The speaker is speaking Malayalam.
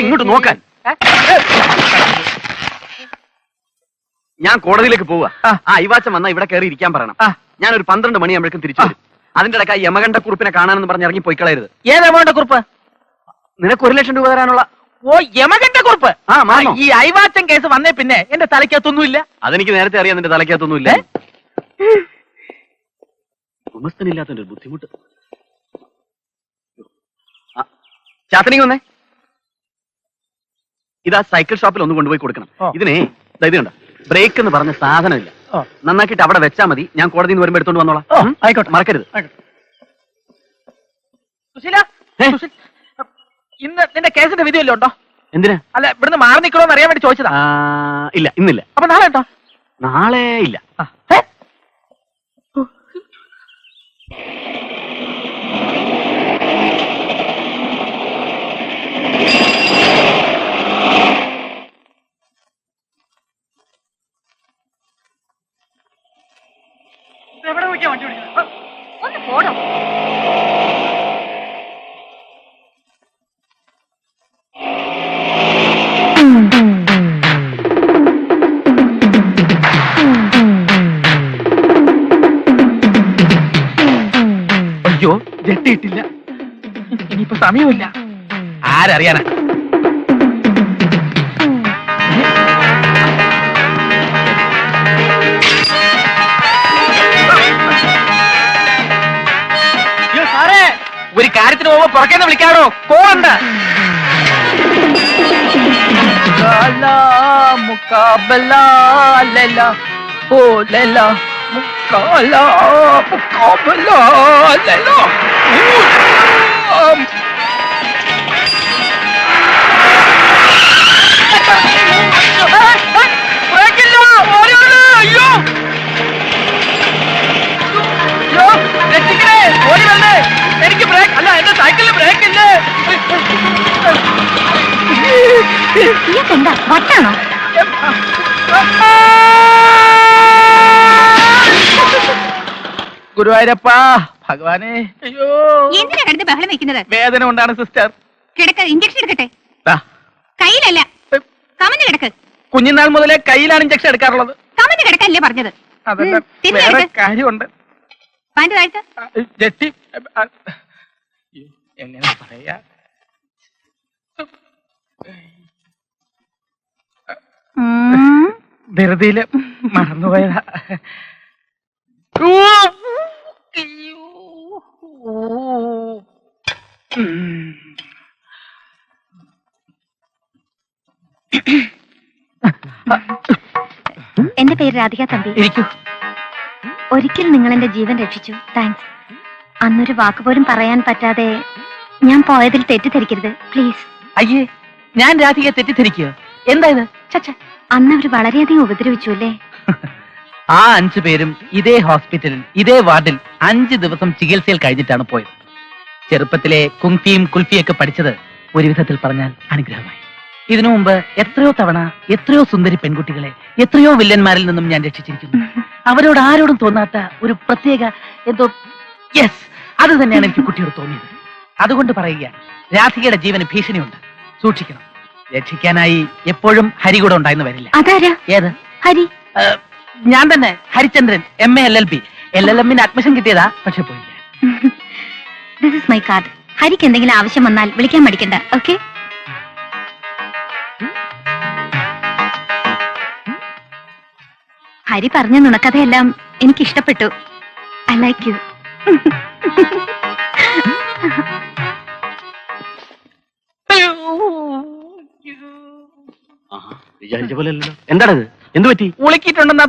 ഇങ്ങോട്ട് നോക്കാൻ. ഞാൻ കോടതിയിലേക്ക് പോവാ. അയവാച്ചൻ വന്നാ ഇവിടെ കയറി ഇരിക്കാൻ പറയണം. ഞാനൊരു 12 മണിയാകുമ്പോഴേക്കും തിരിച്ചു വരും. അതിന്റെ ഇടയ്ക്ക് യമകണ്ഠ കുറിപ്പിനെ കാണാനെന്ന് പറഞ്ഞ് ഇറങ്ങി പോയി കളയരുത്. ഏത് യമകണ്ഠ കുറിപ്പ്? നിനക്ക് 1 ലക്ഷം രൂപ തരാനുള്ള. ഓ, യമകണ്ഠ കുറിപ്പ്. ഈ അയവാച്ചൻ കേസ് വന്നേ പിന്നെ എന്റെ തലയ്ക്കകത്തൊന്നുമില്ല. അതെനിക്ക് നേരത്തെ അറിയാം, നിന്റെ തലയ്ക്കകത്തൊന്നുമില്ല. ഗുമസ്തനില്ലാത്തതിന്റെ ഒരു ബുദ്ധിമുട്ട്. ചാത്തനിക്ക് വന്നേ. ഇതാ സൈക്കിൾ ഷോപ്പിൽ ഒന്ന് കൊണ്ടുപോയി കൊടുക്കണം. ഇതിനെ ഇത് കണ്ട ബ്രേക്ക് എന്ന് പറഞ്ഞ സാധനമില്ല. നന്നാക്കിയിട്ട് അവിടെ വെച്ചാ മതി. ഞാൻ കോടതിയിൽ നിന്ന് വരുമ്പോ എടുത്തോണ്ട് വന്നോളാം. ആയിക്കോട്ടെ, മറക്കരുത്. സുശീല, ഇന്ന് നിന്റെ കേസിന്റെ വിധിയല്ലോ ഉണ്ടോ? എന്തിനാ? അല്ല, ഇവിടുന്ന് മാറി നിൽക്കണോന്ന് അറിയാൻ വേണ്ടി ചോദിച്ചതാ. ഇല്ല, ഇന്നില്ല. അപ്പൊ നാളെ ഉണ്ടോ? നാളെ ഇല്ല. എവിടെ നോക്കിയാ വണ്ടി ഓടിക്കുന്നത്? ഒന്ന് പോടോ. അയ്യോ, ജെട്ടിയിട്ടില്ല. ഇനിയിപ്പോ സമയമില്ല. ആരറിയാനാ? ഒരു കാര്യത്തിന് പോകുമ്പോ പുറക്കേന്ന് വിളിക്കാറോ? പോകണ്ട. എനിക്ക് ബ്രേക്ക് അല്ല, എന്റെ സൈക്കിളിൽ ബ്രേക്ക് ഇല്ലേ? എന്താ വട്ടാണോ? ഗുരുവായൂരപ്പ ഭഗവാനെ. അയ്യോ, എന്തിനാ കിടന്ന് ബഹളം വെക്കുന്നത്? വേദന കൊണ്ടാണ് സിസ്റ്റർ. കിടക്ക, ഇഞ്ചക്ഷൻ എടുക്കട്ടെ. കയ്യിലല്ല, കമന്ന് കിടക്ക്. കുഞ്ഞുനാൾ മുതലേ കയ്യിലാണ് ഇഞ്ചക്ഷൻ എടുക്കാറുള്ളത്. കമന്ന് കിടക്കല്ലേ പറഞ്ഞത്? അതല്ല, വേറെ കാര്യമുണ്ട്. പാൻറ് താഴ്ത്ത. ജെട്ടി എങ്ങനെ പറയാ? ധൃതിയില് മറന്നുപോയതാ. എന്റെ പേര് രാധിക തമ്പി. ഇരിക്കൂ. ഒരിക്കൽ നിങ്ങൾ എന്റെ ജീവൻ രക്ഷിച്ചു. താങ്ക്സ്. അന്നൊരു വാക്കുപോലും പറയാൻ പറ്റാതെ ഞാൻ പോയതിൽ തെറ്റിദ്ധരിക്കരുത് പ്ലീസ്. അയ്യേ, ഞാൻ രാധികയെ തെറ്റിദ്ധരിക്കുക? എന്തായത്? അന്ന് അവർ വളരെയധികം ഉപദ്രവിച്ചു അല്ലേ? ആ 5 പേരും ഇതേ ഹോസ്പിറ്റലിൽ ഇതേ വാർഡിൽ 5 ദിവസം ചികിത്സയിൽ കഴിഞ്ഞിട്ടാണ് പോയത്. ചെറുപ്പത്തിലെ കുങ്ഫിയും കുൽഫിയൊക്കെ പഠിച്ചത് ഒരു വിധത്തിൽ പറഞ്ഞാൽ അനുഗ്രഹമായി. ഇതിനു മുമ്പ് എത്രയോ തവണ എത്രയോ സുന്ദരി പെൺകുട്ടികളെ എത്രയോ വില്ലന്മാരിൽ നിന്നും ഞാൻ രക്ഷിച്ചിരിക്കുന്നു. അവരോട് ആരോടും തോന്നാത്ത ഒരു പ്രത്യേക എന്തോ, യെസ്, അത് തന്നെയാണ് എനിക്ക് കുട്ടിയോട് തോന്നിയത്. അതുകൊണ്ട് പറയുക, രാധികയുടെ ജീവന് ഭീഷണിയുണ്ട്, സൂക്ഷിക്കണം. രക്ഷിക്കാനായി എപ്പോഴും ഹരി കൂടെ ഉണ്ടായെന്ന് വരില്ല. അതാരാ? ഏത് ഹരി? ഞാൻ തന്നെ, Harichandran. MA LLB. LLM admission കിട്ടിയതാ, പക്ഷെ പോയില്ല. This is my card. ഹരിക്ക് എന്തെങ്കിലും ആവശ്യം വന്നാൽ വിളിക്കാൻ മടിക്കണ്ട. ഓക്കെ? ഹരി പറഞ്ഞ നുണക്കഥയെല്ലാം എനിക്ക് ഇഷ്ടപ്പെട്ടു. I like you. വിചാരിച്ച പോലെ അല്ലല്ലോ. എന്താണത്? എന്ത് പറ്റി? ഉളുക്കിയിട്ടുണ്ടെന്നാ